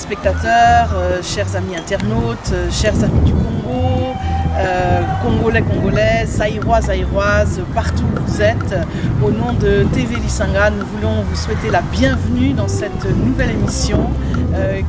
téléspectateurs, chers amis internautes, chers amis du Congo, Congolais, Congolaises, Zaïrois, Zaïroises, partout où vous êtes. Au nom de TV Lisanga, nous voulons vous souhaiter la bienvenue dans cette nouvelle émission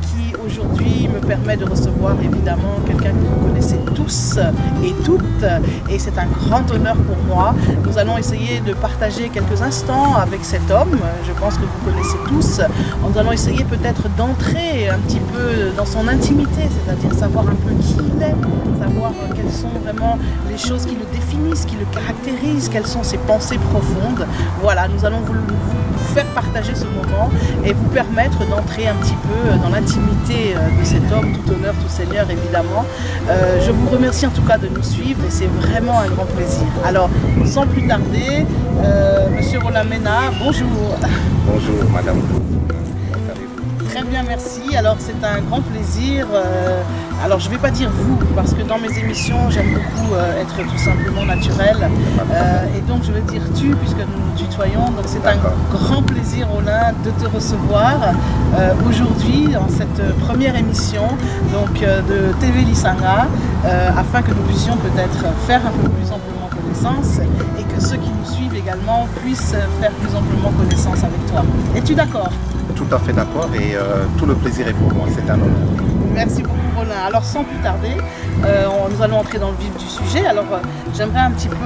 qui aujourd'hui me permet de recevoir évidemment quelqu'un que vous connaissez tous et toutes, et c'est un grand honneur pour moi. Nous allons essayer de partager quelques instants avec cet homme, je pense que vous connaissez tous. Nous allons essayer peut-être d'entrer un petit peu dans son intimité, c'est-à-dire savoir un peu qui il est, savoir quelles sont vraiment les choses qui le définissent, qui le caractérisent, quelles sont ses pensées profondes. Voilà, nous allons vous faire partager ce moment et vous permettre d'entrer un petit peu dans l'intimité de cet homme, tout honneur, tout seigneur évidemment. Je vous remercie en tout cas de nous suivre et c'est vraiment un grand plaisir. Alors, sans plus tarder, Monsieur Roland Mena, bonjour. Bonjour Madame. Très bien, merci. Alors c'est un grand plaisir. Alors je ne vais pas dire vous, parce que dans mes émissions, j'aime beaucoup être tout simplement naturel. Et donc je vais dire tu, puisque nous nous tutoyons. Donc c'est un grand plaisir, Roland, de te recevoir aujourd'hui dans cette première émission donc, de TV Lisanga, afin que nous puissions peut-être faire un peu plus amplement connaissance et que ceux qui nous suivent également puissent faire plus amplement connaissance avec toi. Es-tu d'accord ? Tout à fait d'accord et tout le plaisir est pour moi, c'est un honneur. Merci beaucoup Roland. Alors sans plus tarder, nous allons entrer dans le vif du sujet. Alors j'aimerais un petit peu,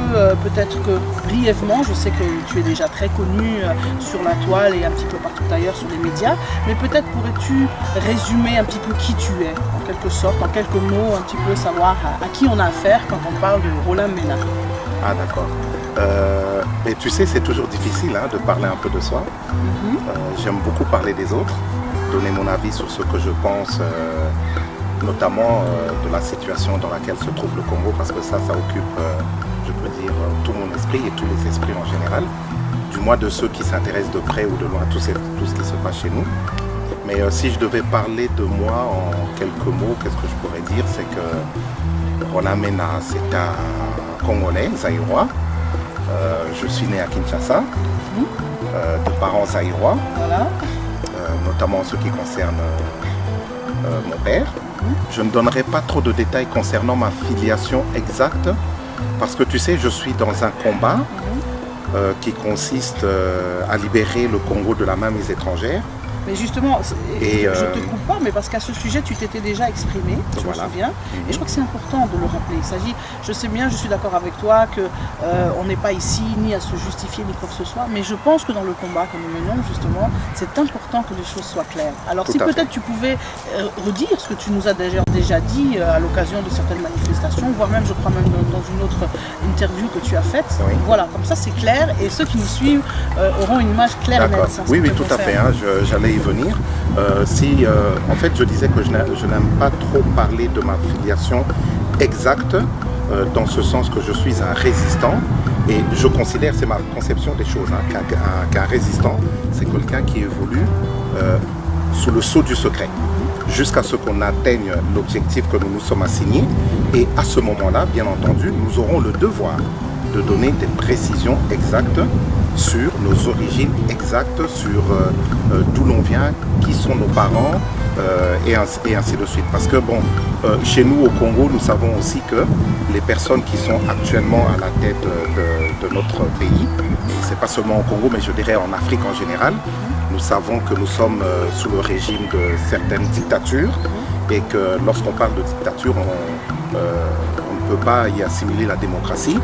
peut-être que brièvement, je sais que tu es déjà très connu sur la toile et un petit peu partout ailleurs sur les médias, mais peut-être pourrais-tu résumer un petit peu qui tu es, en quelque sorte, en quelques mots, un petit peu savoir à qui on a affaire quand on parle de Roland Mena. Ah d'accord. Et tu sais, c'est toujours difficile de parler un peu de soi. J'aime beaucoup parler des autres, donner mon avis sur ce que je pense, notamment de la situation dans laquelle se trouve le Congo, parce que ça occupe, je peux dire, tout mon esprit et tous les esprits en général, du moins de ceux qui s'intéressent de près ou de loin à tout ce qui se passe chez nous. Mais si je devais parler de moi en quelques mots, qu'est-ce que je pourrais dire? C'est que Roland Mena, c'est un Congolais, Zaïrois. Je suis né à Kinshasa, de parents zaïrois, voilà. Notamment en ce qui concerne mon père. Je ne donnerai pas trop de détails concernant ma filiation exacte, parce que tu sais, je suis dans un combat qui consiste à libérer le Congo de la mainmise étrangère. Mais justement, je ne te coupe pas, mais parce qu'à ce sujet, tu t'étais déjà exprimé, je me souviens. Et je crois que c'est important de le rappeler. Il s'agit, je sais bien, je suis d'accord avec toi, qu'on n'est pas ici ni à se justifier ni quoi que ce soit, mais je pense que dans le combat que nous menons, justement, c'est important que les choses soient claires. Alors si peut-être tu pouvais redire ce que tu nous as déjà dit à l'occasion de certaines manifestations, voire même, je crois même dans une autre interview que tu as faite. Oui. Voilà, comme ça c'est clair et ceux qui nous suivent auront une image claire et nette. Oui, tout à fait. J'allais y venir. En fait, je disais que je n'aime pas trop parler de ma filiation exacte, dans ce sens que je suis un résistant. Et je considère, c'est ma conception des choses, qu'un résistant, c'est quelqu'un qui évolue sous le sceau du secret, jusqu'à ce qu'on atteigne l'objectif que nous nous sommes assignés. Et à ce moment-là, bien entendu, nous aurons le devoir de donner des précisions exactes sur nos origines exactes, sur d'où l'on vient, qui sont nos parents, et ainsi de suite. Parce que bon, chez nous au Congo, nous savons aussi que les personnes qui sont actuellement à la tête de notre pays, c'est pas seulement au Congo, mais je dirais en Afrique en général, nous savons que nous sommes sous le régime de certaines dictatures, et que lorsqu'on parle de dictature, on ne peut pas y assimiler la démocratie.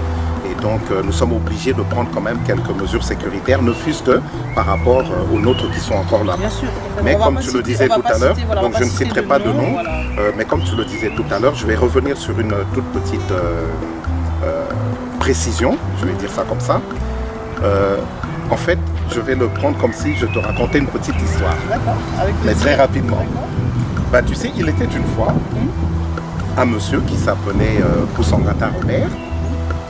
Et donc nous sommes obligés de prendre quand même quelques mesures sécuritaires, ne fût-ce que par rapport aux nôtres qui sont encore là. Bien sûr. Mais comme tu le disais tout à l'heure, donc je ne citerai pas de nom, mais comme tu le disais tout à l'heure, je vais revenir sur une toute petite précision, je vais dire ça comme ça. En fait, je vais le prendre comme si je te racontais une petite histoire, mais très rapidement. Bah, tu sais, il était une fois un monsieur qui s'appelait Poussangata Robert,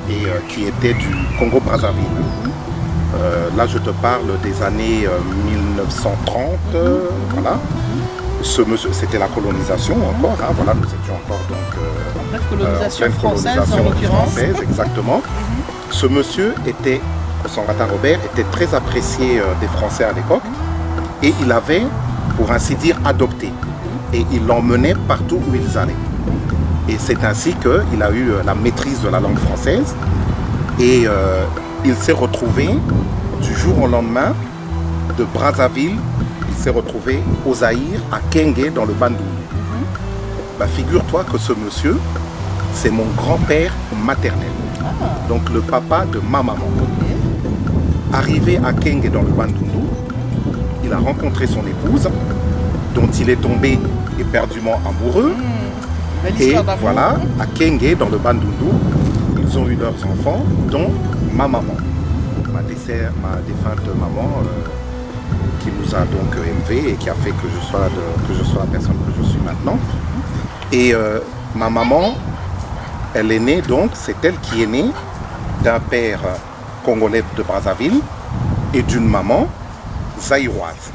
et qui était du Congo-Brazzaville. Là, je te parle des années 1930, voilà. Ce monsieur, c'était la colonisation encore, voilà, nous étions encore donc en pleine colonisation française, exactement. Ce monsieur était, Poussangata Robert, était très apprécié des Français à l'époque, et il avait, pour ainsi dire, adopté et il l'emmenait partout où ils allaient. Et c'est ainsi qu'il a eu la maîtrise de la langue française et il s'est retrouvé du jour au lendemain de Brazzaville, il s'est retrouvé au Zaïre, à Kenge, dans le Bandundu. Bah, figure-toi que ce monsieur, c'est mon grand-père maternel, donc le papa de ma maman. Arrivé à Kenge, dans le Bandundu, il a rencontré son épouse, dont il est tombé éperdument amoureux. Et voilà, à Kenge, dans le Bandundu, ils ont eu leurs enfants, dont ma maman, ma défunte maman, qui nous a donc élevés et qui a fait que je sois la personne que je suis maintenant. Et ma maman, elle est née donc, c'est elle qui est née d'un père congolais de Brazzaville et d'une maman zaïroise.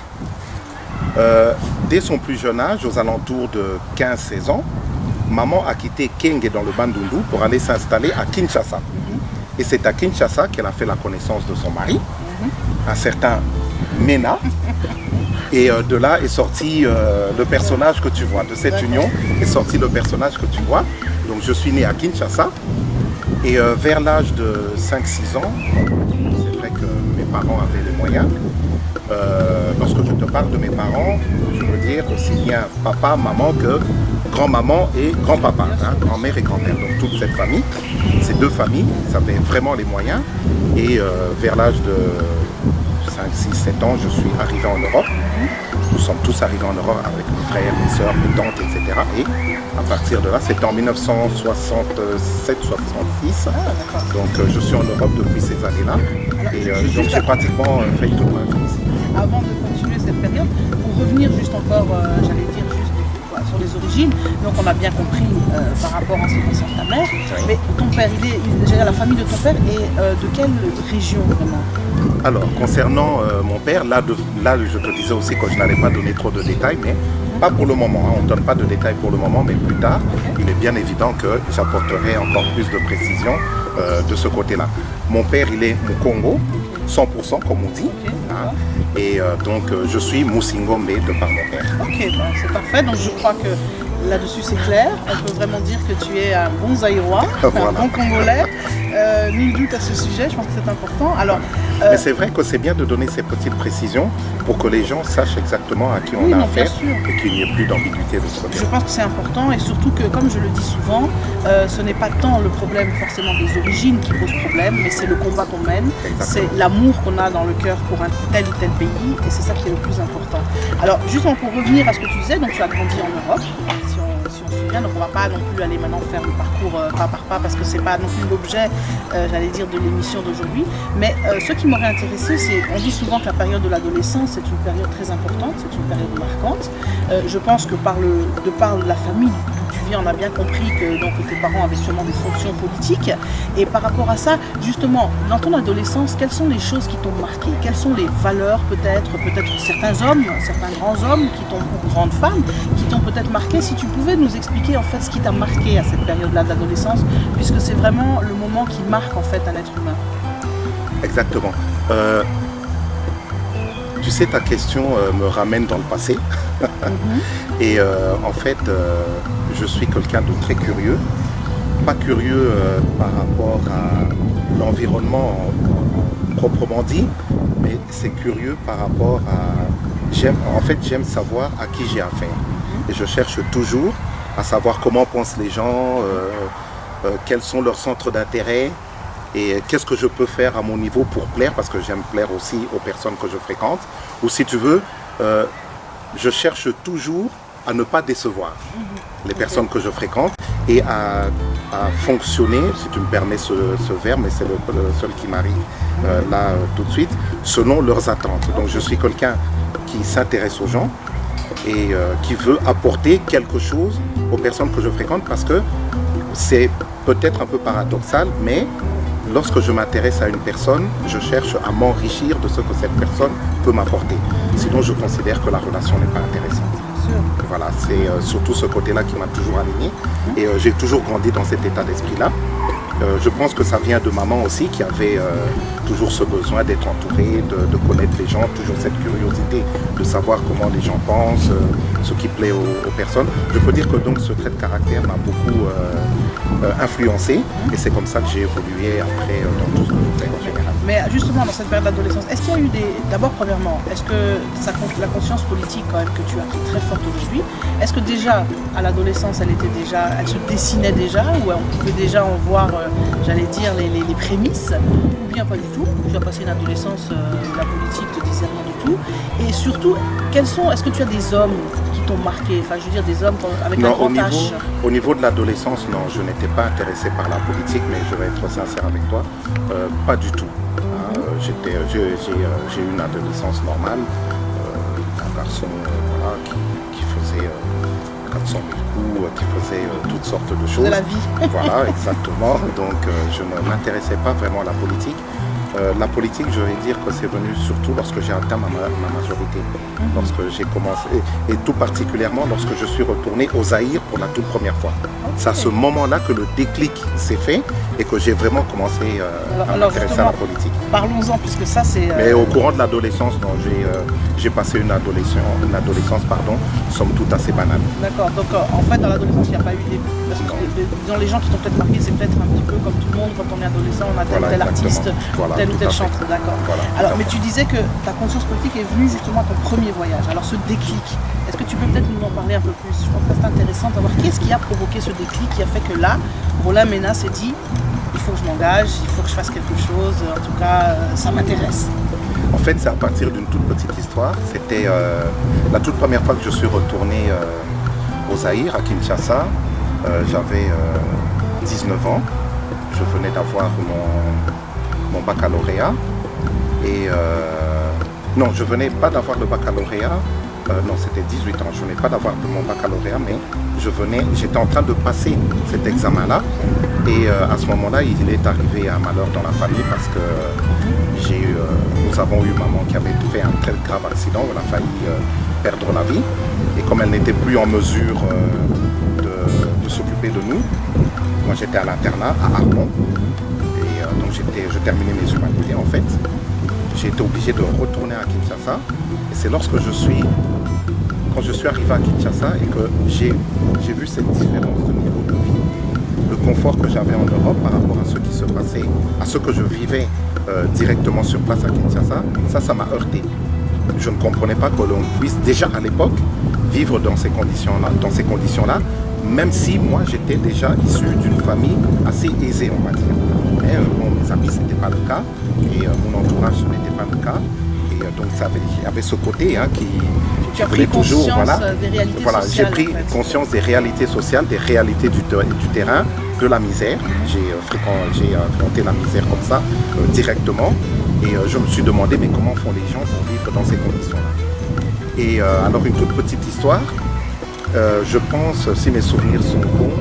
Dès son plus jeune âge, aux alentours de 15-16 ans, maman a quitté Kenge dans le Bandundu pour aller s'installer à Kinshasa. Et c'est à Kinshasa qu'elle a fait la connaissance de son mari, un certain Mena. Et de là est sorti le personnage que tu vois. De cette union est sorti le personnage que tu vois. Donc je suis né à Kinshasa. Et vers l'âge de 5-6 ans, c'est vrai que mes parents avaient les moyens. Lorsque je te parle de mes parents, je veux dire aussi bien papa, maman que grand-maman et grand-papa, hein, grand-mère et grand-père. Donc toute cette famille, ces deux familles, ça avait vraiment les moyens. Et vers l'âge de 5, 6, 7 ans, je suis arrivé en Europe. Nous sommes tous arrivés en Europe avec mes frères, mes soeurs, mes tantes, etc. Et à partir de là, c'était en 1967-66. Donc je suis en Europe depuis ces années-là. Et donc j'ai pratiquement fait toute ma vie ici. Avant de continuer cette période, pour revenir juste encore, j'allais dire juste sur les origines, donc on a bien compris par rapport à ce qui concerne ta mère, mais ton père, la famille de ton père est de quelle région vraiment? Alors, concernant mon père, là je te disais aussi que je n'allais pas donner trop de détails, mais pas pour le moment, hein. On ne donne pas de détails pour le moment, mais plus tard, il est bien évident que j'apporterai encore plus de précision de ce côté-là. Mon père, il est au Congo, 100% comme on dit, hein. Et donc je suis Moussingombe de par mon père. Ok, ben, c'est parfait, donc je crois que là-dessus c'est clair, on peut vraiment dire que tu es un bon Zaïrois, voilà. Un bon Congolais, nul doute à ce sujet, je pense que c'est important. Alors, mais c'est vrai que c'est bien de donner ces petites précisions pour que les gens sachent exactement à qui on a affaire et qu'il n'y ait plus d'ambiguïté de ce côté. Je pense que c'est important et surtout que, comme je le dis souvent, ce n'est pas tant le problème forcément des origines qui pose problème, mais c'est le combat qu'on mène, c'est l'amour qu'on a dans le cœur pour un tel ou tel pays et c'est ça qui est le plus important. Alors, justement pour revenir à ce que tu disais, donc tu as grandi en Europe, si on se souvient, donc on ne va pas non plus aller maintenant faire le parcours pas par pas parce que c'est pas non plus l'objet, j'allais dire, de l'émission d'aujourd'hui, mais ce qui m'aurait intéressé, c'est, on dit souvent que la période de l'adolescence c'est une période très importante, c'est une période marquante. Je pense que de par la famille d'où tu viens, on a bien compris que donc, tes parents avaient sûrement des fonctions politiques. Et par rapport à ça, justement, dans ton adolescence, quelles sont les choses qui t'ont marqué? Quelles sont les valeurs peut-être certains hommes, certains grands hommes ou grandes femmes qui t'ont peut-être marqué? Si tu pouvais nous expliquer en fait ce qui t'a marqué à cette période-là d'adolescence, puisque c'est vraiment le moment qui marque en fait un être humain. Exactement. Tu sais, ta question me ramène dans le passé. Et en fait, je suis quelqu'un de très curieux. Pas curieux par rapport à l'environnement proprement dit, mais c'est curieux par rapport à... J'aime savoir à qui j'ai affaire. Et je cherche toujours à savoir comment pensent les gens, quels sont leurs centres d'intérêt, et qu'est-ce que je peux faire à mon niveau pour plaire, parce que j'aime plaire aussi aux personnes que je fréquente. Ou si tu veux, je cherche toujours à ne pas décevoir les personnes que je fréquente et à fonctionner, si tu me permets ce verbe, mais c'est le seul qui m'arrive là tout de suite, selon leurs attentes. Donc je suis quelqu'un qui s'intéresse aux gens et qui veut apporter quelque chose aux personnes que je fréquente, parce que c'est peut-être un peu paradoxal, mais lorsque je m'intéresse à une personne, je cherche à m'enrichir de ce que cette personne peut m'apporter. Sinon, je considère que la relation n'est pas intéressante. Voilà, c'est surtout ce côté-là qui m'a toujours aligné. Et j'ai toujours grandi dans cet état d'esprit-là. Je pense que ça vient de maman aussi qui avait toujours ce besoin d'être entourée, de connaître les gens, toujours cette curiosité de savoir comment les gens pensent, ce qui plaît aux personnes. Je peux dire que donc ce trait de caractère m'a beaucoup influencé et c'est comme ça que j'ai évolué après dans tout ce que je fais en général. Mais justement, dans cette période d'adolescence, est-ce qu'il y a eu d'abord, premièrement, est-ce que la conscience politique quand même que tu as qui est très forte aujourd'hui, est-ce que déjà à l'adolescence elle se dessinait déjà ou on pouvait déjà en voir, j'allais dire, les prémices, ou bien pas du tout? Tu as passé une adolescence, la politique te disait rien du tout. Et surtout, est-ce que tu as des hommes qui t'ont marqué, enfin je veux dire des hommes avec un grand H? Au niveau de l'adolescence, non, je n'étais pas intéressé par la politique, mais je vais être sincère avec toi, pas du tout. J'ai eu une adolescence normale, un garçon qui faisait 400 000 coups, qui faisait toutes sortes de choses. De la vie. Voilà, exactement. Donc je ne m'intéressais pas vraiment à la politique. La politique, je vais dire que c'est venu surtout lorsque j'ai atteint ma majorité, lorsque j'ai commencé, et tout particulièrement lorsque je suis retourné au Zaïre pour la toute première fois. C'est à ce moment-là que le déclic s'est fait et que j'ai vraiment commencé à m'intéresser à la politique. Parlons-en, puisque ça c'est... Mais au courant de l'adolescence, j'ai passé une adolescence, somme toute assez banale. D'accord, donc en fait dans l'adolescence il n'y a pas eu des... Parce que dans les gens qui t'ont peut-être marqué, c'est peut-être un petit peu comme tout le monde, quand on est adolescent, on a tel ou tel artiste, tel ou tel chanteur, d'accord. Voilà, alors, mais tu disais que ta conscience politique est venue justement à ton premier voyage. Alors ce déclic, est-ce que tu peux peut-être nous en parler un peu plus? Je pense que c'est intéressant de savoir qu'est-ce qui a provoqué ce déclic qui a fait que là, Roland Mena s'est dit, il faut que je m'engage, il faut que je fasse quelque chose, en tout cas ça m'intéresse. En fait, c'est à partir d'une toute petite histoire. C'était la toute première fois que je suis retourné au Zaïre, à Kinshasa. J'avais 19 ans. Je venais d'avoir mon baccalauréat. Et non, je venais pas d'avoir le baccalauréat. Non, c'était 18 ans. Je venais pas d'avoir mon baccalauréat, mais j'étais en train de passer cet examen-là. Et à ce moment-là, il est arrivé un malheur dans la famille parce que nous avons eu maman qui avait fait un très grave accident. Elle a failli perdre la vie. Et comme elle n'était plus en mesure de s'occuper de nous, moi j'étais à l'internat à Armon. Et donc je terminais mes humanités en fait. J'ai été obligé de retourner à Kinshasa. Et c'est quand je suis arrivé à Kinshasa et que j'ai vu cette différence de niveau de vie, le confort que j'avais en Europe par rapport à ce qui se passait, à ce que je vivais directement sur place à Kinshasa, ça m'a heurté. Je ne comprenais pas que l'on puisse déjà à l'époque vivre dans ces conditions-là, même si moi j'étais déjà issu d'une famille assez aisée, on va dire. Mais mes amis, ce n'était pas le cas, et mon entourage, ce n'était pas le cas. Et donc il y avait ce côté tu as pris conscience des réalités sociales. J'ai pris conscience des réalités sociales, des réalités du terrain, de la misère. J'ai affronté la misère comme ça, directement. Et je me suis demandé, mais comment font les gens pour vivre dans ces conditions-là? Et alors, une toute petite histoire. Je pense, si mes souvenirs sont bons,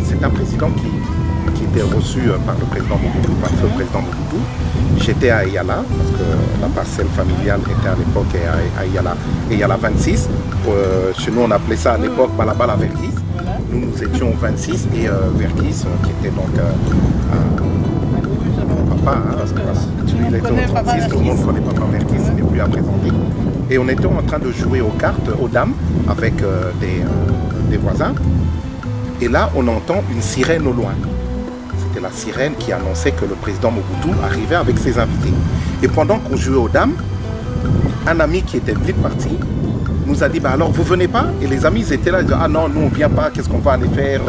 c'est un président qui était reçu par le président Mobutu, par le feu président Mobutu. J'étais à Eyala, parce que la parcelle familiale était à l'époque à Eyala 26. Chez nous, on appelait ça à l'époque Balabala Vergis. Nous étions 26 et Vergis, qui était donc papa, parce que il était au 36, tout le monde connaît Papa Vergis, il n'est plus à présenter. Et on était en train de jouer aux cartes, aux dames, avec des voisins. Et là, on entend une sirène au loin. C'était la sirène qui annonçait que le président Mobutu arrivait avec ses invités. Et pendant qu'on jouait aux dames, un ami qui était vite parti nous a dit, alors vous venez pas? Et les amis ils étaient là, ils disaient, ah non, nous on vient pas, qu'est-ce qu'on va aller faire?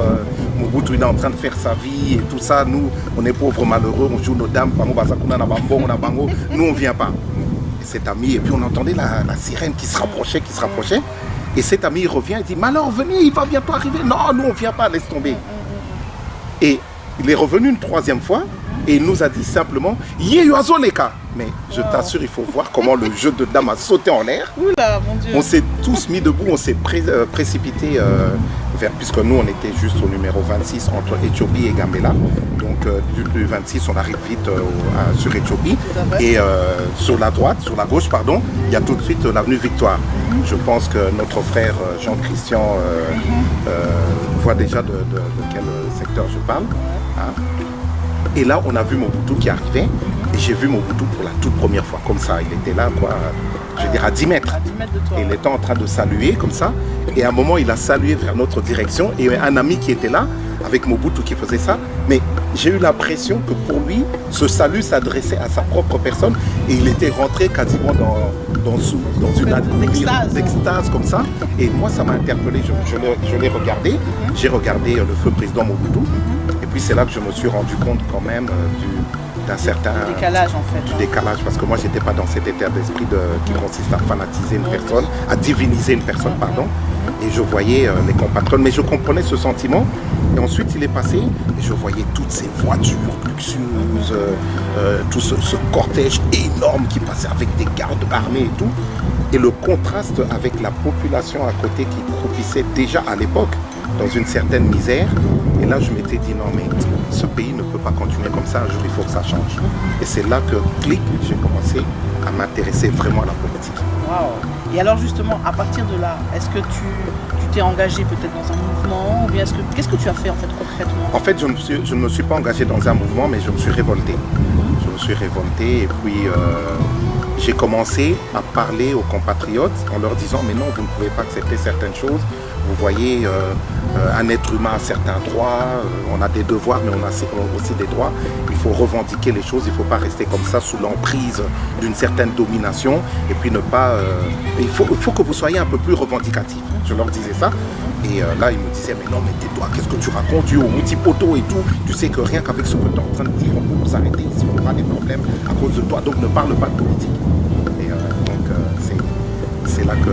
Mobutu il est en train de faire sa vie et tout ça, nous on est pauvres malheureux, on joue nos dames, nous on vient pas. Et cet ami, et puis on entendait la sirène qui se rapprochait, et cet ami il revient et dit, mais alors venez, il va bientôt arriver. Non, nous on vient pas, laisse tomber. Et il est revenu une troisième fois, Et il nous a dit simplement « Yeyuazoleka ». Mais je t'assure, il faut voir comment le jeu de dames a sauté en l'air. Oula, mon Dieu. On s'est tous mis debout, on s'est précipité vers, puisque nous on était juste au numéro 26 entre Éthiopie et Gambela. Donc du 26 on arrive vite sur Éthiopie. Et sur la gauche, il y a tout de suite l'avenue Victoire. Je pense que notre frère Jean-Christian voit déjà de quel secteur je parle. Hein. Et là on a vu Mobutu qui arrivait. Et j'ai vu Mobutu pour la toute première fois, comme ça. Il était là, quoi, je veux dire, à 10 mètres. À 10 mètres de toi. Et il était en train de saluer, comme ça. Et à un moment, il a salué vers notre direction. Et un ami qui était là, avec Mobutu qui faisait ça. Mais j'ai eu l'impression que pour lui, ce salut s'adressait à sa propre personne. Et il était rentré quasiment dans une d'extase comme ça. Et moi, ça m'a interpellé. Je l'ai regardé. J'ai regardé le feu président Mobutu. Et puis, c'est là que je me suis rendu compte quand même d'un certain décalage en fait. Du décalage, parce que moi j'étais pas dans cet état d'esprit qui consiste à fanatiser une personne, à diviniser une personne, pardon. Et je voyais les compatriotes, mais je comprenais ce sentiment. Et ensuite il est passé et je voyais toutes ces voitures luxueuses, tout ce cortège énorme qui passait avec des gardes armés et tout. Et le contraste avec la population à côté qui croupissait déjà à l'époque dans une certaine misère. Et là, je m'étais dit, non, mais ce pays ne peut pas continuer comme ça. Un jour, il faut que ça change. Et c'est là que, clic, j'ai commencé à m'intéresser vraiment à la politique. Waouh. Et alors, justement, à partir de là, est-ce que tu t'es engagé peut-être dans un mouvement ou bien qu'est-ce que tu as fait en fait concrètement? En fait, je ne me suis pas engagé dans un mouvement, mais je me suis révolté. Je me suis révolté et puis j'ai commencé à parler aux compatriotes en leur disant, mais non, vous ne pouvez pas accepter certaines choses. Vous voyez, un être humain a certains droits, on a des devoirs, mais on a aussi des droits. Il faut revendiquer les choses, il ne faut pas rester comme ça sous l'emprise d'une certaine domination. Et puis ne pas... il faut que vous soyez un peu plus revendicatif. Je leur disais ça. Et là, ils me disaient, mais non, mais tais-toi, qu'est-ce que tu racontes, tu es au multipoto et tout. Tu sais que rien qu'avec ce que tu es en train de dire, on peut nous arrêter ici, on aura des problèmes à cause de toi. Donc ne parle pas de politique. Et c'est là que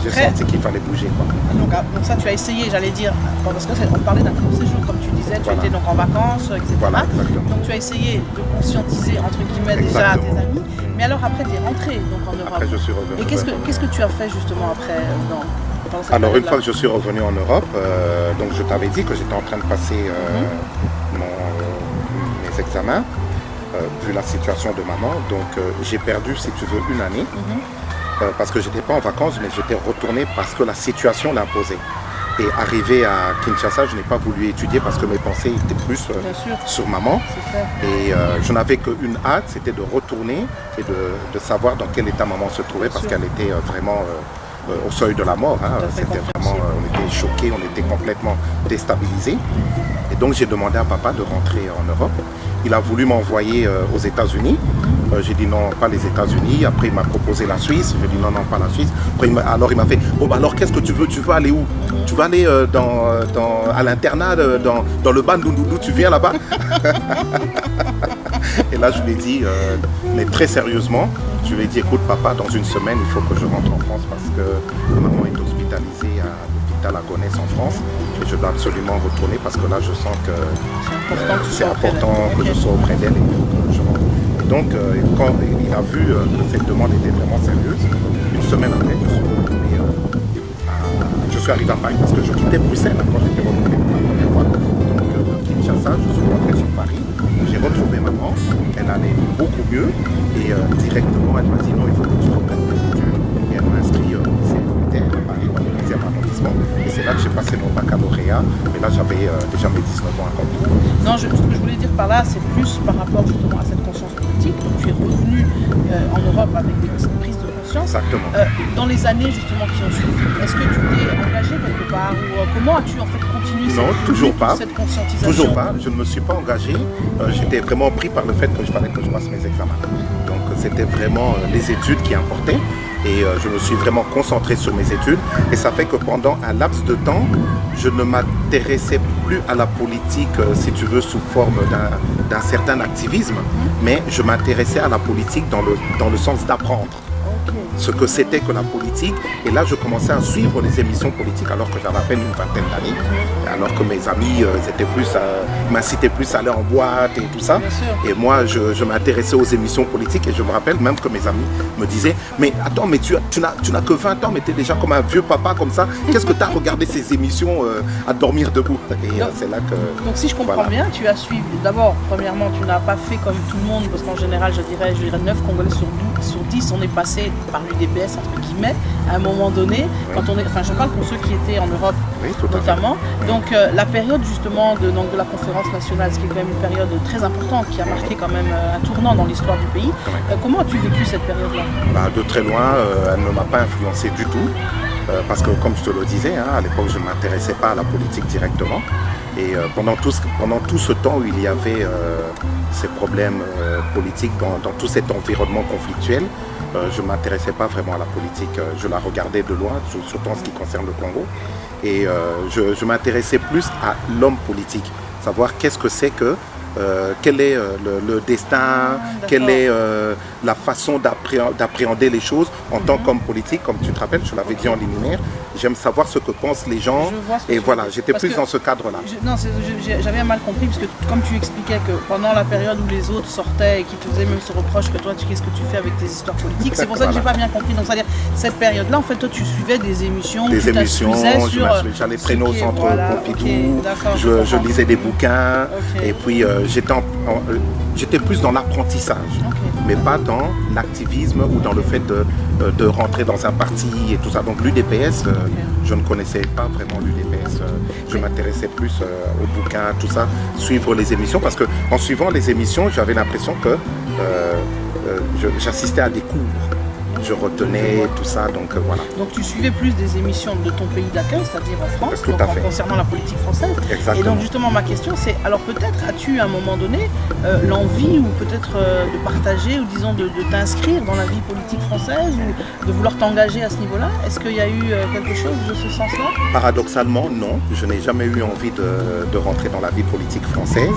j'ai senti qu'il fallait bouger. Quoi. Donc ça, tu as essayé, j'allais dire, parce qu'on parlait d'un court séjour, comme tu disais, tu étais donc en vacances, etc. Voilà, donc tu as essayé de conscientiser, entre guillemets, déjà tes amis. Mais alors après, tu es rentré donc, en Europe. Après, je suis revenu. Et qu'est-ce que tu as fait justement après Alors une fois que je suis revenu en Europe, donc je t'avais dit que j'étais en train de passer mes examens, vu la situation de maman. Donc j'ai perdu, si tu veux, une année. Parce que je n'étais pas en vacances, mais j'étais retourné parce que la situation l'imposait. Et arrivé à Kinshasa, je n'ai pas voulu étudier parce que mes pensées étaient plus sur maman. Et je n'avais qu'une hâte, c'était de retourner et de savoir dans quel état maman se trouvait parce qu'elle était vraiment au seuil de la mort. Hein. C'était vraiment, on était choqués, on était complètement déstabilisés. Et donc j'ai demandé à papa de rentrer en Europe. Il a voulu m'envoyer aux États-Unis. J'ai dit non, pas les États-Unis. Après, il m'a proposé la Suisse. J'ai dit non, non, pas la Suisse. Après, alors, il m'a fait, bon, bah, alors, qu'est-ce que tu veux? Tu veux aller où? Tu vas aller à l'internat, dans le ban d'où tu viens là-bas? Et là, je lui ai dit, mais très sérieusement, je lui ai dit, écoute, papa, dans une semaine, il faut que je rentre en France parce que ma maman est hospitalisée à l'hôpital à Gonesse en France. Et je dois absolument retourner parce que là, je sens que c'est important que je sois auprès d'elle et il faut que je rentre. Donc, quand il a vu que cette demande était vraiment sérieuse, une semaine après, je suis arrivé à Paris parce que je quittais Bruxelles quand j'étais retourné pour la première fois. Donc, Kinshasa, je suis rentré sur Paris, j'ai retrouvé maman, elle allait beaucoup mieux et directement elle m'a dit non, il faut que tu reprennes tes études. Et elle m'a inscrit au lycée militaire à Paris, dans le 10e arrondissement. Et c'est là que j'ai passé mon baccalauréat, mais là j'avais déjà mes 19 ans accomplis. Non, ce que je voulais dire par là, c'est plus par rapport justement à cette conscience politique. Donc tu es revenu en Europe avec cette prise de conscience. Exactement. Dans les années justement qui ont suivi, est-ce que tu t'es engagé quelque part ou comment as-tu en fait continué cette conscientisation? Toujours pas. Je ne me suis pas engagé. J'étais vraiment pris par le fait qu'il fallait que je passe mes examens. Donc c'était vraiment les études qui importaient. Et je me suis vraiment concentré sur mes études. Et ça fait que pendant un laps de temps, je ne m'intéressais plus à la politique, si tu veux, sous forme d'un certain activisme, mais je m'intéressais à la politique dans le sens d'apprendre. ce que c'était que la politique. Et là, je commençais à suivre les émissions politiques alors que j'avais à peine une vingtaine d'années. Alors que mes amis m'incitaient plus à aller en boîte et tout ça. Et moi, je m'intéressais aux émissions politiques et je me rappelle même que mes amis me disaient « Mais attends, mais tu n'as que 20 ans, mais tu es déjà comme un vieux papa comme ça. Qu'est-ce que tu as regardé ces émissions à dormir debout ?» Et c'est là que... Donc si je comprends bien, tu as suivi. D'abord, premièrement, tu n'as pas fait comme tout le monde, parce qu'en général, je dirais 9 Congolais sur 10, on est passé par l'UDPS, entre guillemets, à un moment donné. Quand je parle pour ceux qui étaient en Europe, notamment. Donc la période justement de la conférence nationale, ce qui est quand même une période très importante, qui a marqué quand même un tournant dans l'histoire du pays. Comment as-tu vécu cette période-là? De très loin, elle ne m'a pas influencé du tout. Parce que comme je te le disais, à l'époque je ne m'intéressais pas à la politique directement. Et pendant tout ce temps où il y avait ces problèmes politiques, dans tout cet environnement conflictuel, je ne m'intéressais pas vraiment à la politique. Je la regardais de loin, surtout en ce qui concerne le Congo. Et je m'intéressais plus à l'homme politique, savoir qu'est-ce que c'est que, quel est le destin, quelle est la façon d'appréhender les choses en tant qu'homme politique. Comme tu te rappelles, je l'avais dit en liminaire, j'aime savoir ce que pensent les gens. Et voilà, j'étais plus dans ce cadre-là. Non, j'avais mal compris, parce que comme tu expliquais que pendant la période où les autres sortaient et qui te faisaient même ce reproche que toi, qu'est-ce que tu fais avec tes histoires politiques, c'est pour ça que j'ai pas bien compris. Donc c'est-à-dire, cette période-là, en fait, toi, tu suivais des émissions, j'allais traîner au centre Pompidou, je lisais des bouquins, et puis j'étais plus dans l'apprentissage, mais pas dans l'activisme ou dans le fait de rentrer dans un parti et tout ça. Donc l'UDPS, je ne connaissais pas vraiment l'UDPS. Je m'intéressais plus aux bouquins, tout ça, suivre les émissions, parce qu'en suivant les émissions, j'avais l'impression que j'assistais à des cours. Je retenais tout ça, donc voilà. Donc tu suivais plus des émissions de ton pays d'accueil, c'est-à-dire en France, concernant la politique française. Exactement. Et donc justement ma question c'est, alors peut-être as-tu à un moment donné l'envie ou peut-être de partager ou disons de t'inscrire dans la vie politique française ou de vouloir t'engager à ce niveau-là? Est-ce qu'il y a eu quelque chose de ce sens-là? Paradoxalement, non. Je n'ai jamais eu envie de rentrer dans la vie politique française,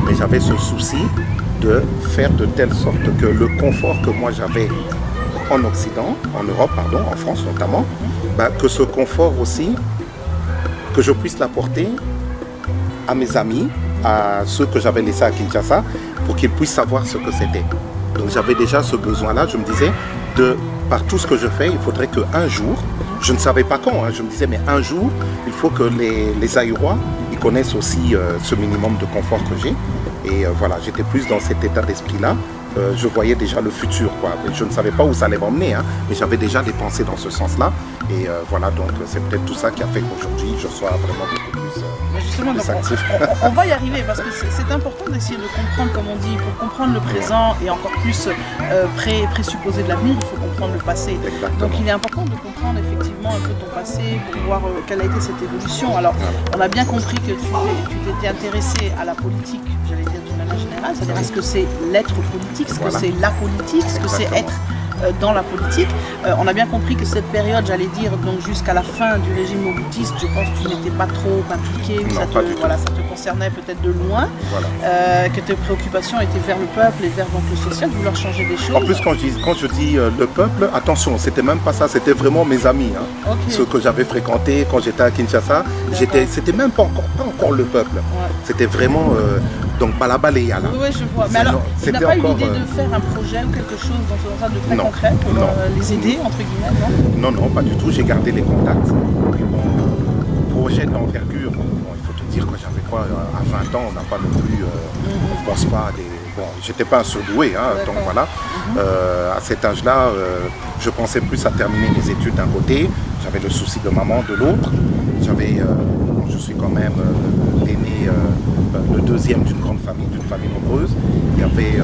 mais j'avais ce souci de faire de telle sorte que le confort que moi j'avais en Occident, en Europe, en France notamment, que ce confort aussi, que je puisse l'apporter à mes amis, à ceux que j'avais laissés à Kinshasa, pour qu'ils puissent savoir ce que c'était. Donc j'avais déjà ce besoin-là, je me disais, par tout ce que je fais, il faudrait qu'un jour, je ne savais pas quand, je me disais, mais un jour, il faut que les Aïrois, ils connaissent aussi ce minimum de confort que j'ai. Et voilà, j'étais plus dans cet état d'esprit-là. Je voyais déjà le futur, quoi. Je ne savais pas où ça allait m'emmener, mais j'avais déjà des pensées dans ce sens-là. Et voilà, donc c'est peut-être tout ça qui a fait qu'aujourd'hui, je sois vraiment beaucoup plus actif. On va y arriver, parce que c'est important d'essayer de comprendre, comme on dit, pour comprendre le présent et encore plus présupposer de l'avenir, il faut comprendre le passé. Exactement. Donc il est important de comprendre effectivement un peu ton passé pour voir quelle a été cette évolution. Alors, on a bien compris que tu t'étais intéressé à la politique, j'allais dire d'une manière générale, c'est-à-dire est-ce que c'est l'être politique, est-ce que c'est la politique, est-ce que c'est être dans la politique. On a bien compris que cette période, j'allais dire, donc jusqu'à la fin du régime moboutiste, je pense que tu n'étais pas trop impliqué, ça te concernait peut-être de loin, que tes préoccupations étaient vers le peuple et vers donc, le social, de vouloir changer des choses. En plus, quand je dis le peuple, attention, c'était même pas ça, c'était vraiment mes amis, ceux que j'avais fréquentés quand j'étais à Kinshasa, c'était même pas encore le peuple, c'était vraiment donc Balabalea là. Oui, je vois. Mais alors, tu n'as pas eu l'idée de faire un projet ou quelque chose dans ce sens de très concret pour les aider, entre guillemets, non? Non, pas du tout. J'ai gardé les contacts. Projet d'envergure, il faut te dire que j'avais quoi, à 20 ans, on n'a pas non plus, on ne pense pas à des... Bon, j'étais pas un surdoué, donc voilà. À cet âge-là, je pensais plus à terminer mes études d'un côté. J'avais le souci de maman de l'autre. Je suis quand même l'aîné, le deuxième d'une grande famille, d'une famille nombreuse. Il y avait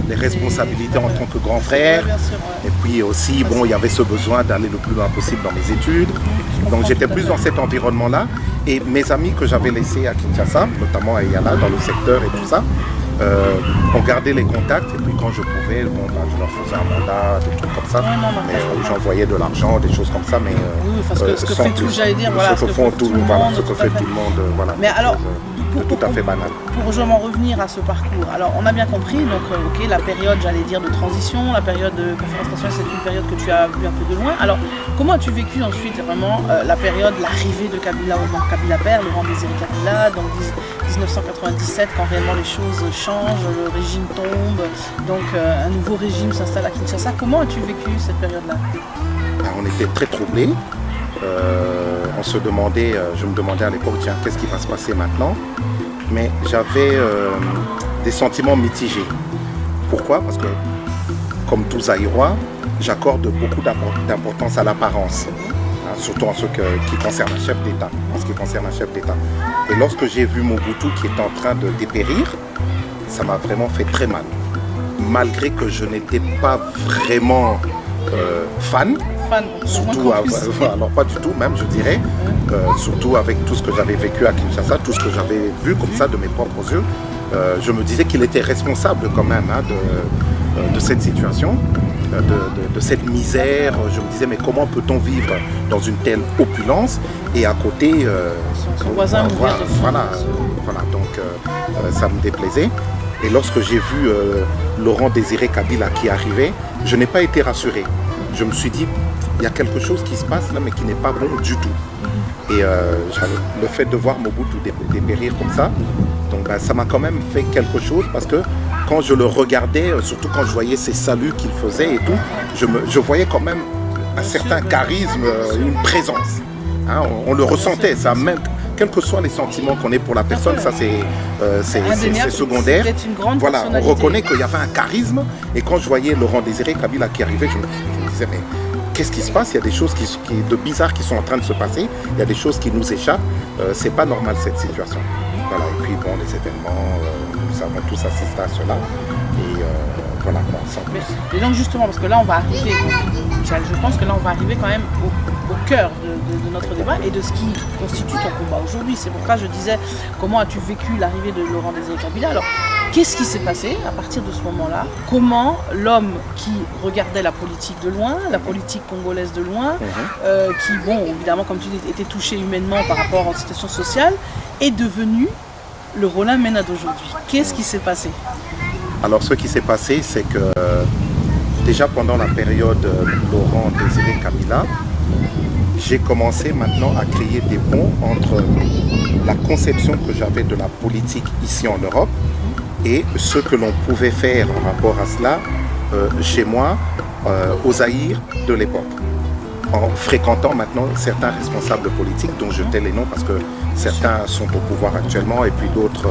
les responsabilités en tant que grand frère. Et puis aussi, il y avait ce besoin d'aller le plus loin possible dans mes études. Donc j'étais plus dans cet environnement-là. Et mes amis que j'avais laissés à Kinshasa, notamment à Yala, dans le secteur et tout ça, on gardait les contacts. Et puis quand je pouvais, je leur faisais un mandat, des trucs comme ça. J'envoyais de l'argent, des choses comme ça. Mais ce que fait tout, j'allais dire, ce que fait tout le monde. Voilà. Mais alors, tout à fait banal. Pour justement revenir à ce parcours, alors on a bien compris, donc ok, la période, j'allais dire, de transition, la période de conférence nationale, c'est une période que tu as vue un peu de loin. Alors comment as-tu vécu ensuite vraiment la période, l'arrivée de Kabila au banc Kabila Père, Laurent Désiré Kabila, donc 1997, quand réellement les choses changent, le régime tombe, donc un nouveau régime s'installe à Kinshasa. Comment as-tu vécu cette période-là? On était très troublés. On se demandait, je me demandais à l'époque, tiens, qu'est-ce qui va se passer maintenant? Mais j'avais des sentiments mitigés. Pourquoi? Parce que, comme tout Zaïrois, j'accorde beaucoup d'importance à l'apparence, hein, surtout en ce qui concerne un chef d'État. En ce qui concerne un chef d'État. Et lorsque j'ai vu Mobutu qui est en train de dépérir, ça m'a vraiment fait très mal. Malgré que je n'étais pas vraiment fan. Surtout, alors pas du tout même je dirais, surtout avec tout ce que j'avais vécu à Kinshasa, tout ce que j'avais vu comme ça de mes propres yeux, je me disais qu'il était responsable quand même hein, de cette situation, de cette misère. Je me disais mais comment peut-on vivre dans une telle opulence et à côté son voisin voilà, donc ça me déplaisait. Et lorsque j'ai vu Laurent Désiré Kabila qui arrivait, je n'ai pas été rassuré. Je me suis dit, il y a quelque chose qui se passe là, mais qui n'est pas bon du tout. Et le fait de voir Mobutu dépérir comme ça, donc, ça m'a quand même fait quelque chose parce que quand je le regardais, surtout quand je voyais ses saluts qu'il faisait et tout, je voyais quand même un certain charisme, une présence. Hein, on le ressentait, ça même. Quels que soient les sentiments qu'on ait pour la personne, ça c'est secondaire. Voilà, on reconnaît qu'il y avait un charisme. Et quand je voyais Laurent Désiré Kabila qui arrivait, je me disais, mais qu'est-ce qui se passe? Il y a des choses de bizarres qui sont en train de se passer. Il y a des choses qui nous échappent. C'est pas normal cette situation. Voilà, et puis bon, les événements, nous avons tous assisté à cela. Et voilà, quoi, sans plus. Et donc justement, parce que là on va arriver, je pense que là on va arriver quand même au cœur de notre débat et de ce qui constitue ton combat aujourd'hui. C'est pourquoi je disais, comment as-tu vécu l'arrivée de Laurent Désiré Kabila? Alors, qu'est-ce qui s'est passé à partir de ce moment-là? Comment l'homme qui regardait la politique de loin, la politique congolaise de loin, qui, bon, évidemment, comme tu dis, était touché humainement par rapport à la situation sociale, est devenu le Roland Mena d'aujourd'hui? Qu'est-ce qui s'est passé? Alors, ce qui s'est passé, c'est que déjà pendant la période Laurent Désiré Kabila, j'ai commencé maintenant à créer des ponts entre la conception que j'avais de la politique ici en Europe et ce que l'on pouvait faire en rapport à cela chez moi, au Zaïre de l'époque. En fréquentant maintenant certains responsables politiques dont je tais les noms parce que certains sont au pouvoir actuellement et puis d'autres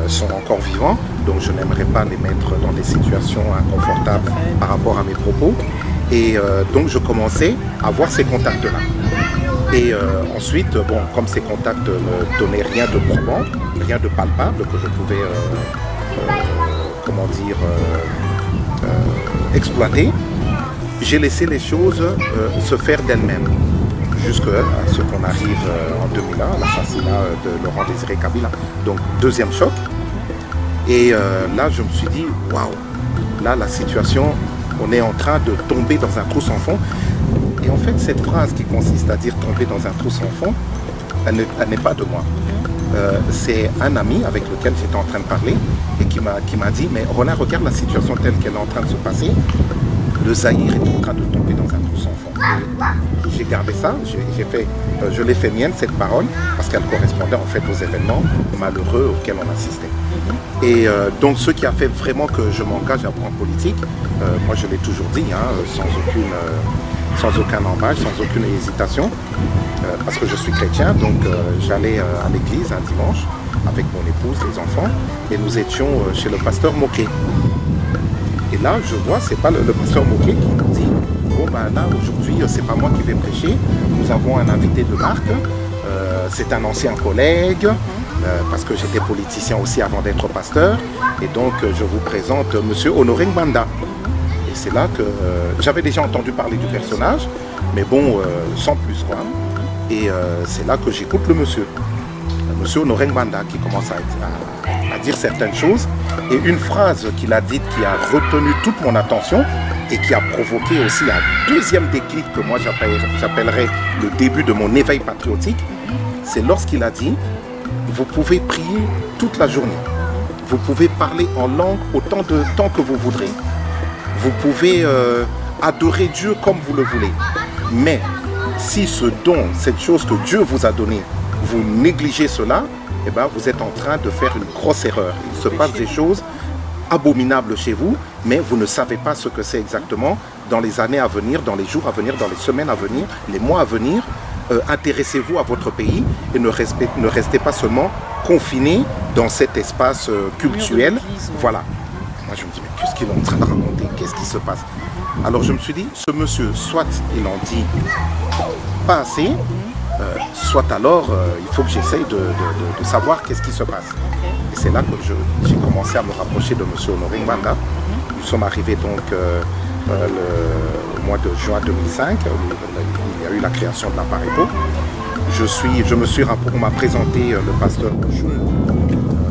sont encore vivants, donc je n'aimerais pas les mettre dans des situations inconfortables par rapport à mes propos. Et donc je commençais à voir ces contacts-là. Et ensuite, bon, comme ces contacts ne donnaient rien de probant, rien de palpable que je pouvais, exploiter, j'ai laissé les choses se faire d'elles-mêmes. Jusqu'à ce qu'on arrive en 2001, à l'assassinat de Laurent Désiré Kabila. Donc deuxième choc. Et là, je me suis dit, waouh, là, la situation, on est en train de tomber dans un trou sans fond. Et en fait, cette phrase qui consiste à dire tomber dans un trou sans fond, elle n'est pas de moi. C'est un ami avec lequel j'étais en train de parler et qui m'a dit, mais Roland, regarde la situation telle qu'elle est en train de se passer. Le Zaïre est en train de tomber dans un trou sans fond. J'ai gardé ça, je l'ai fait mienne cette parole parce qu'elle correspondait en fait aux événements malheureux auxquels on assistait. Et donc ce qui a fait vraiment que je m'engage en politique, moi je l'ai toujours dit, hein, sans aucun embâche, sans aucune hésitation, parce que je suis chrétien, donc j'allais à l'église un dimanche avec mon épouse, les enfants, et nous étions chez le pasteur Moké. Et là, je vois, c'est pas le pasteur Moké qui nous dit, bon ben là aujourd'hui, c'est pas moi qui vais prêcher, nous avons un invité de marque, c'est un ancien collègue, parce que j'étais politicien aussi avant d'être pasteur, et donc je vous présente monsieur Honoré Ngbanda. Et c'est là que j'avais déjà entendu parler du personnage, mais bon, sans plus quoi. Et c'est là que j'écoute le monsieur Honoré Ngbanda qui commence à dire certaines choses. Et une phrase qu'il a dite qui a retenu toute mon attention et qui a provoqué aussi un deuxième déclic que moi j'appellerais le début de mon éveil patriotique, c'est lorsqu'il a dit vous pouvez prier toute la journée. Vous pouvez parler en langue autant de temps que vous voudrez. Vous pouvez adorer Dieu comme vous le voulez. Mais si ce don, cette chose que Dieu vous a donnée, vous négligez cela, eh bien, vous êtes en train de faire une grosse erreur. Il se passe des choses abominables chez vous, mais vous ne savez pas ce que c'est exactement. Dans les années à venir, dans les jours à venir, dans les semaines à venir, les mois à venir, intéressez-vous à votre pays et ne restez pas seulement confiné dans cet espace cultuel. Voilà. Moi je me dis, mais qu'est-ce qu'il est en train de raconter? Qu'est-ce qui se passe? Alors je me suis dit, ce monsieur, soit il en dit pas assez, soit alors il faut que j'essaye de savoir qu'est-ce qui se passe. Et c'est là que j'ai commencé à me rapprocher de monsieur Honoré Mbanda. Nous sommes arrivés donc au mois de juin 2005, il y a eu la création de la Pareco. On m'a présenté le pasteur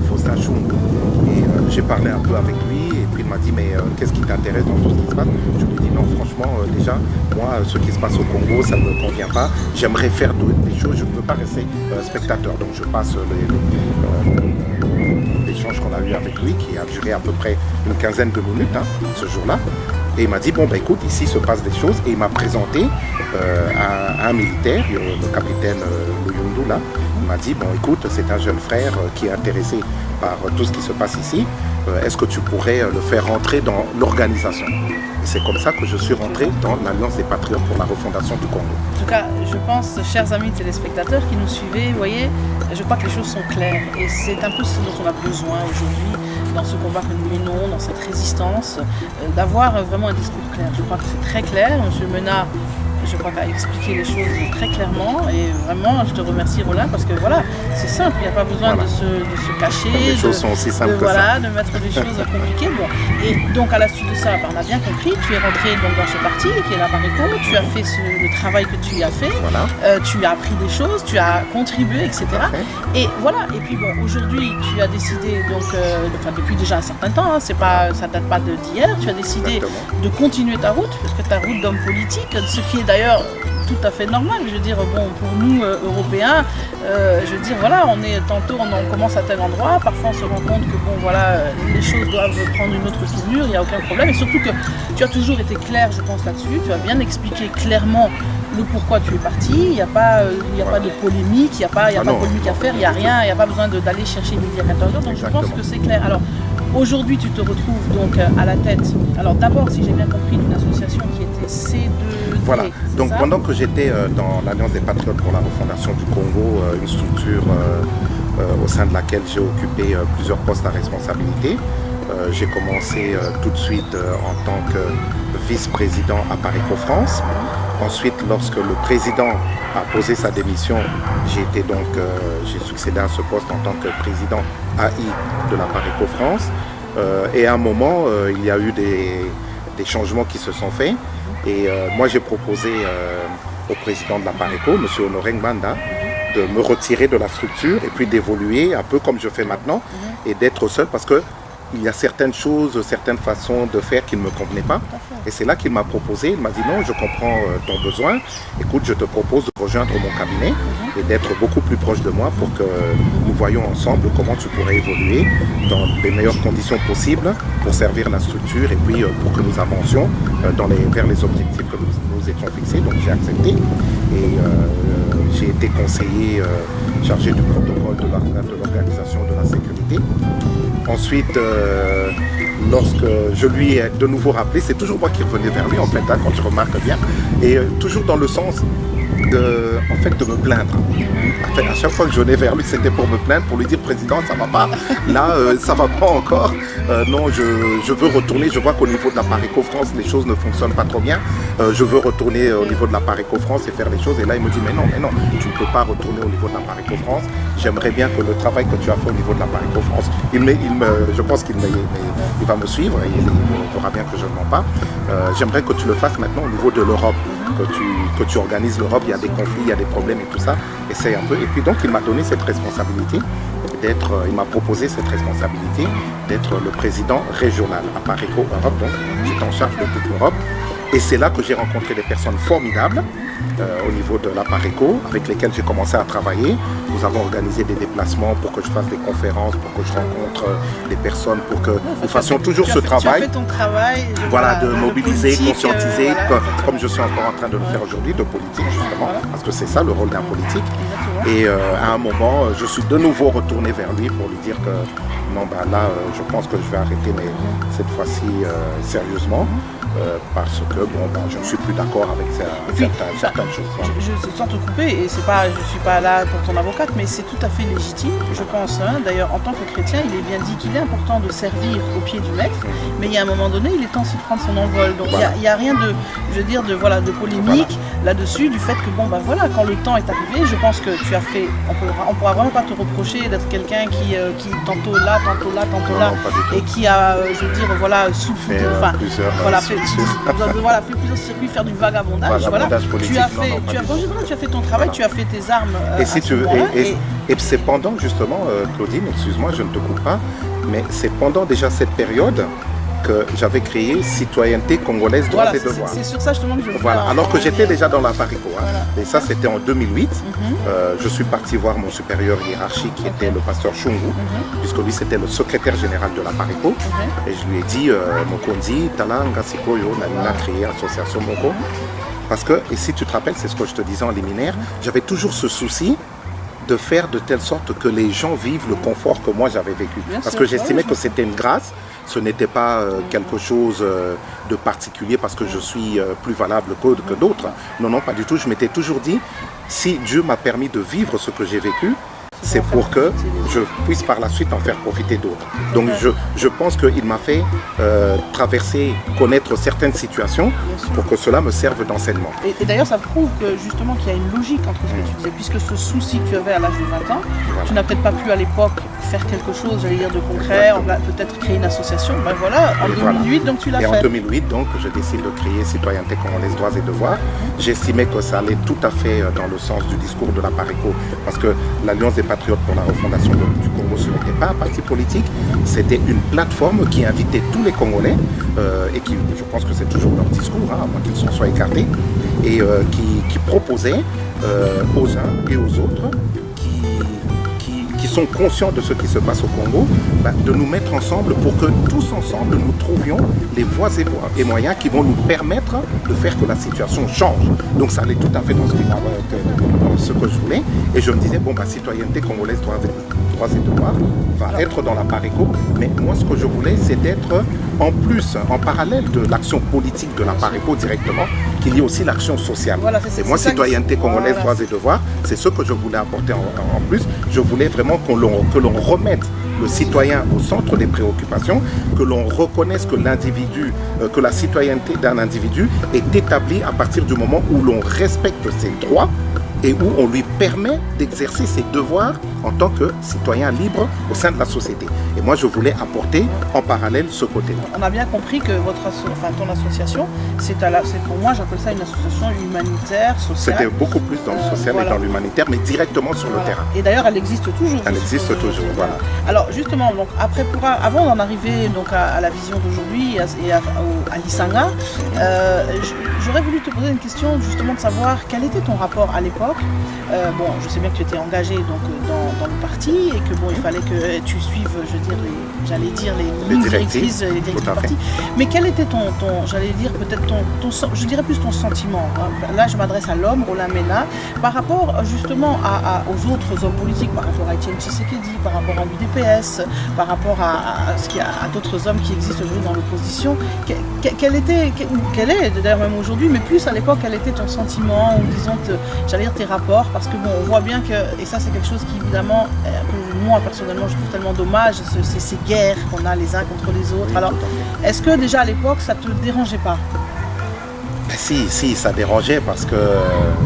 Faustin Choum, et j'ai parlé un peu avec lui, et puis il m'a dit, mais qu'est-ce qui t'intéresse dans tout ce qui se passe? Je lui ai dit, non, franchement, déjà, moi, ce qui se passe au Congo, ça ne me convient pas. J'aimerais faire des choses, je ne peux pas rester spectateur. Donc je passe l'échange qu'on a eu avec lui, qui a duré à peu près une quinzaine de minutes ce jour-là. Et il m'a dit, bon, ben écoute, ici se passe des choses. Et il m'a présenté à un militaire, le capitaine Luyundu, là. Il m'a dit, bon, écoute, c'est un jeune frère qui est intéressé par tout ce qui se passe ici. Est-ce que tu pourrais le faire rentrer dans l'organisation? Et c'est comme ça que je suis rentré dans l'Alliance des Patriotes pour la refondation du Congo. En tout cas, je pense, chers amis téléspectateurs qui nous suivez, vous voyez, je crois que les choses sont claires. Et c'est un peu ce dont on a besoin aujourd'hui, dans ce combat que nous menons, dans cette résistance, d'avoir vraiment un discours clair. Je crois que c'est très clair. M. Menard, je crois qu'il a expliqué les choses très clairement. Et vraiment, je te remercie, Roland, parce que voilà, c'est simple. Il n'y a pas besoin de se cacher. Les choses sont aussi simples que ça. De mettre des choses compliquées. Bon. Et donc, à la suite de ça, on a bien compris. Tu es rentré donc, dans ce parti qui est la Pareco. Tu as fait le travail que tu as fait. Voilà. Tu as appris des choses, tu as contribué, etc. Et voilà. Et puis, bon, aujourd'hui, tu as décidé, donc, depuis déjà un certain temps, ça ne date pas d'hier, tu as décidé de continuer ta route, parce que ta route d'homme politique, ce qui est d'ailleurs tout à fait normal. Je veux dire, bon, pour nous, Européens, je veux dire, voilà, on commence à tel endroit, parfois on se rend compte que, bon, voilà, les choses doivent prendre une autre tournure, il n'y a aucun problème. Et surtout que tu as toujours été clair, je pense, là-dessus. Tu as bien expliqué clairement le pourquoi tu es parti. Il n'y a pas de polémique, il n'y a pas de polémique à faire, il n'y a rien, il n'y a pas besoin d'aller chercher midi à 14h. Donc je pense que c'est clair. Alors, aujourd'hui, tu te retrouves donc à la tête, alors d'abord, si j'ai bien compris, d'une association qui était C2D. Voilà, donc pendant que j'étais dans l'Alliance des Patriotes pour la refondation du Congo, une structure au sein de laquelle j'ai occupé plusieurs postes à responsabilité, j'ai commencé tout de suite en tant que vice-président à Pareco France. Ensuite, lorsque le président a posé sa démission, j'ai succédé à ce poste en tant que président AI de la Pareco France. Et à un moment, il y a eu des changements qui se sont faits. Et moi, j'ai proposé au président de la Pareco, M. Honoré Mbanda, de me retirer de la structure et puis d'évoluer un peu comme je fais maintenant et d'être seul parce que il y a certaines choses, certaines façons de faire qui ne me convenaient pas. Et c'est là qu'il m'a proposé, il m'a dit non, je comprends ton besoin. Écoute, je te propose de rejoindre mon cabinet et d'être beaucoup plus proche de moi pour que nous voyions ensemble comment tu pourrais évoluer dans les meilleures conditions possibles pour servir la structure et puis pour que nous avancions vers les objectifs que nous étions fixés. Donc j'ai accepté et j'ai été conseiller chargé du protocole de l'organisation de la sécurité. Ensuite, lorsque je lui ai de nouveau rappelé, c'est toujours moi qui revenais vers lui en fait, quand je remarque bien, et toujours dans le sens de me plaindre. En fait, à chaque fois que je venais vers lui, c'était pour me plaindre, pour lui dire président, ça va pas, là, ça va pas encore. Non, je veux retourner. Je vois qu'au niveau de la Pareco France, les choses ne fonctionnent pas trop bien. Je veux retourner au niveau de la Pareco France et faire les choses. Et là, il me dit, mais non, tu ne peux pas retourner au niveau de la Pareco France. J'aimerais bien que le travail que tu as fait au niveau de la Pareco France, je pense qu'il va me suivre et il verra bien que je ne mens pas. J'aimerais que tu le fasses maintenant au niveau de l'Europe, que tu organises l'Europe. Il y a des conflits, il y a des problèmes et tout ça. Essaye un peu. Et puis donc, il m'a donné cette responsabilité. Il m'a proposé cette responsabilité d'être le président régional à Pareco Europe. Donc, j'étais en charge de toute l'Europe. Et c'est là que j'ai rencontré des personnes formidables au niveau de la Pareco, avec lesquelles j'ai commencé à travailler. Nous avons organisé des déplacements pour que je fasse des conférences, pour que je rencontre des personnes, pour que nous fassions toujours ce travail. Tu as fait ton travail. Voilà, de mobiliser, conscientiser, comme je suis encore en train de le faire aujourd'hui, de politique justement, parce que c'est ça le rôle d'un politique. Et à un moment, je suis de nouveau retourné vers lui pour lui dire que non, ben là, je pense que je vais arrêter, mais cette fois-ci sérieusement. Parce que bon, je ne suis plus d'accord avec certaines choses. Sans te couper, et c'est pas, je ne suis pas là pour ton avocate, mais c'est tout à fait légitime, je pense. Hein. D'ailleurs, en tant que chrétien, il est bien dit qu'il est important de servir au pied du maître, mais il y a un moment donné, il est temps aussi de prendre son envol. Donc il n'y a rien de, je veux dire, de polémique là-dessus, du fait que bon, ben voilà, quand le temps est arrivé, je pense que tu as fait, on pourra vraiment pas te reprocher d'être quelqu'un qui tantôt là, et qui a, je veux dire, voilà, soufflé, enfin, voilà, fait plusieurs circuits, faire du vagabondage. Tu as fait ton travail, tu as fait tes armes. Et si tu veux, et c'est pendant justement, Claudine, excuse-moi, je ne te coupe pas, mais c'est pendant déjà cette période que j'avais créé Citoyenneté congolaise, droits et devoirs. C'est sur ça justement que je veux alors que j'étais déjà dans la Pareco. Et ça, c'était en 2008. Je suis parti voir mon supérieur hiérarchique qui était le pasteur Chungu, puisque lui, c'était le secrétaire général de la Pareco. Et je lui ai dit, Mokonzi, Talanga Sikoyo, Nana créé l'association Moko. Parce que, et si tu te rappelles, c'est ce que je te disais en liminaire, j'avais toujours ce souci de faire de telle sorte que les gens vivent le confort que moi j'avais vécu. Parce que j'estimais que c'était une grâce, ce n'était pas quelque chose de particulier parce que je suis plus valable que d'autres. Non, non, pas du tout. Je m'étais toujours dit, si Dieu m'a permis de vivre ce que j'ai vécu, c'est pour que je puisse par la suite en faire profiter d'autres. Donc je pense qu'il m'a fait traverser, connaître certaines situations pour que cela me serve d'enseignement. Et d'ailleurs ça prouve que justement qu'il y a une logique entre ce que tu disais, puisque ce souci que tu avais à l'âge de 20 ans, tu n'as peut-être pas pu à l'époque faire quelque chose, j'allais dire de concret, on va peut-être créer une association, ben voilà, en 2008 donc tu l'as fait. Et en 2008 donc je décide de créer Citoyenneté congolaise, droits et devoirs. J'estimais que ça allait tout à fait dans le sens du discours de la Pareco, parce que l'Alliance des Patriotes pour la refondation du Congo, ce n'était pas un parti politique, c'était une plateforme qui invitait tous les Congolais et qui, je pense que c'est toujours leur discours, à moins qu'ils soient écartés, et qui proposait aux uns et aux autres qui sont conscients de ce qui se passe au Congo, de nous mettre ensemble pour que tous ensemble nous trouvions les voies et moyens qui vont nous permettre de faire que la situation change. Donc ça allait tout à fait dans ce que je voulais. Et je me disais, bon, Citoyenneté congolaise, droits et devoirs va être dans la Pareco. Mais moi, ce que je voulais, c'est d'être en plus, en parallèle de l'action politique de la Pareco directement, qu'il y ait aussi l'action sociale. Voilà, et moi, Citoyenneté congolaise, droits et devoirs, c'est ce que je voulais apporter en plus. Je voulais vraiment que l'on remette le citoyen au centre des préoccupations, que l'on reconnaisse que l'individu, que la citoyenneté d'un individu est établie à partir du moment où l'on respecte ses droits et où on lui permet d'exercer ses devoirs en tant que citoyen libre au sein de la société. Et moi, je voulais apporter en parallèle ce côté-là. On a bien compris que ton association, c'est pour moi, j'appelle ça une association humanitaire, sociale. C'était beaucoup plus dans le social et dans l'humanitaire, mais directement sur le terrain. Et d'ailleurs, elle existe toujours. Elle existe toujours, voilà. Alors, justement, donc, avant d'en arriver donc, à la vision d'aujourd'hui et à l'Isanga, j'aurais voulu te poser une question, justement, de savoir quel était ton rapport à l'époque. Bon, je sais bien que tu étais engagé donc, dans le parti et que bon, il fallait que tu suives, les lignes directrices du parti. Mais quel était j'allais dire peut-être je dirais plus ton sentiment. Hein. Là, je m'adresse à l'homme, Roland Mena, par rapport justement aux autres hommes politiques, par rapport à Etienne Tshisekedi, par rapport à l'UDPS, par rapport à d'autres hommes qui existent aujourd'hui dans l'opposition. Quel est, d'ailleurs même aujourd'hui, mais plus à l'époque, quel était ton sentiment ou disons, j'allais dire tes rapports, parce que bon, on voit bien que, et ça c'est quelque chose qui évidemment, moi personnellement je trouve tellement dommage, ces guerres qu'on a les uns contre les autres. Alors, est-ce que déjà à l'époque ça te dérangeait pas? Si, ça dérangeait parce que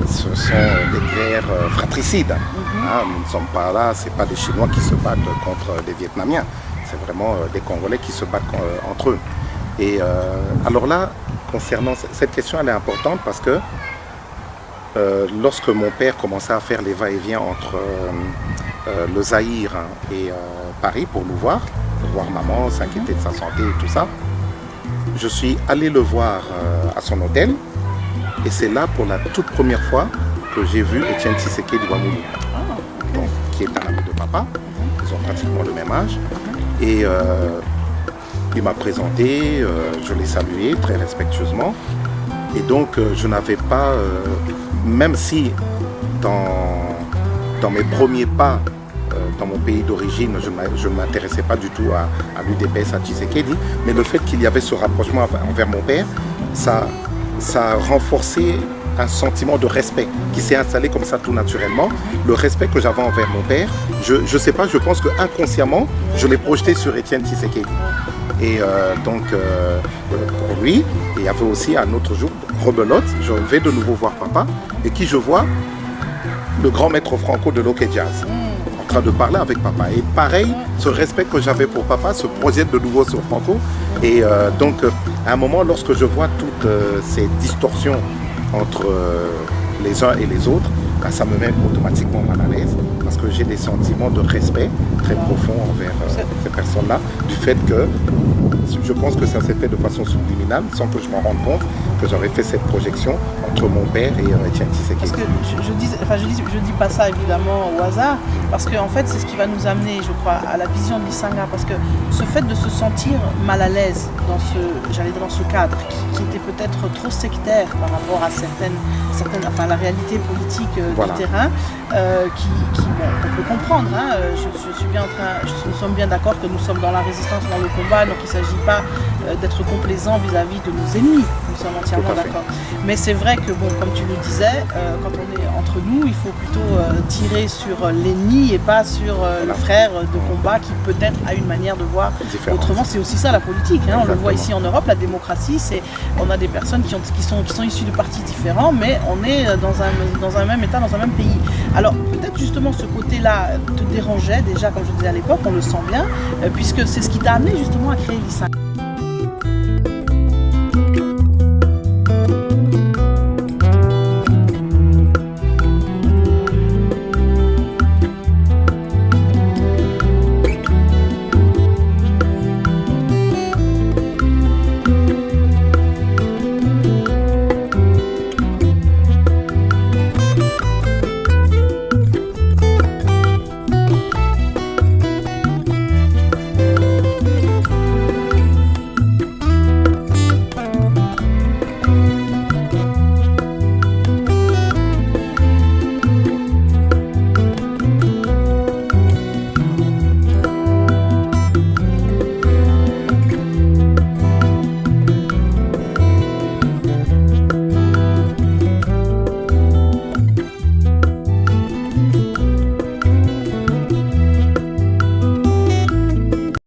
ce sont des guerres fratricides. Nous ne sommes pas là, c'est pas des Chinois qui se battent contre des Vietnamiens, c'est vraiment des Congolais qui se battent entre eux. Et alors là, concernant cette question, elle est importante parce que lorsque mon père commençait à faire les va-et-vient entre le Zaïre et Paris pour voir maman, s'inquiéter de sa santé et tout ça, je suis allé le voir à son hôtel et c'est là pour la toute première fois que j'ai vu Étienne Tshisekedi Wamulu, donc, qui est un ami de papa. Ils ont pratiquement le même âge. Et il m'a présenté, je l'ai salué très respectueusement. Et donc je n'avais pas, même si dans mes premiers pas dans mon pays d'origine, je ne m'intéressais pas du tout à l'UDPS, à Tshisekedi, mais le fait qu'il y avait ce rapprochement envers mon père, ça a renforcé un sentiment de respect qui s'est installé comme ça tout naturellement. Le respect que j'avais envers mon père, je ne sais pas, je pense que inconsciemment, je l'ai projeté sur Étienne Tshisekedi. Et donc pour lui, il y avait aussi un autre jour, rebelote, je vais de nouveau voir papa, et qui je vois, le grand maître Franco de l'Ok Jazz, en train de parler avec papa. Et pareil, ce respect que j'avais pour papa se projette de nouveau sur Franco. Et donc à un moment, lorsque je vois toutes ces distorsions entre les uns et les autres, ça me met automatiquement mal à l'aise parce que j'ai des sentiments de respect très profonds envers ces personnes-là, du fait que je pense que ça s'est fait de façon subliminale, sans que je m'en rende compte, que j'avais fait cette projection entre mon père et Étienne Tshisekedi. Parce que je dis pas ça évidemment au hasard, parce que en fait c'est ce qui va nous amener, je crois, à la vision de Lisanga, parce que ce fait de se sentir mal à l'aise dans ce cadre qui était peut-être trop sectaire par rapport à enfin la réalité politique du terrain, on peut comprendre. Hein, nous sommes bien d'accord que nous sommes dans la résistance, dans le combat, donc il ne s'agit pas d'être complaisant vis-à-vis de nos ennemis. Nous sommes entièrement d'accord. Mais c'est vrai que, comme tu le disais, quand on est entre nous, il faut plutôt tirer sur l'ennemi et pas sur le frère de combat qui peut-être a une manière de voir autrement. C'est aussi ça la politique. Hein. On le voit ici en Europe, la démocratie, on a des personnes qui sont issues de partis différents, mais on est dans un même État, dans un même pays. Alors peut-être justement ce côté-là te dérangeait déjà, comme je disais à l'époque, on le sent bien, puisque c'est ce qui t'a amené justement à créer Lisanga.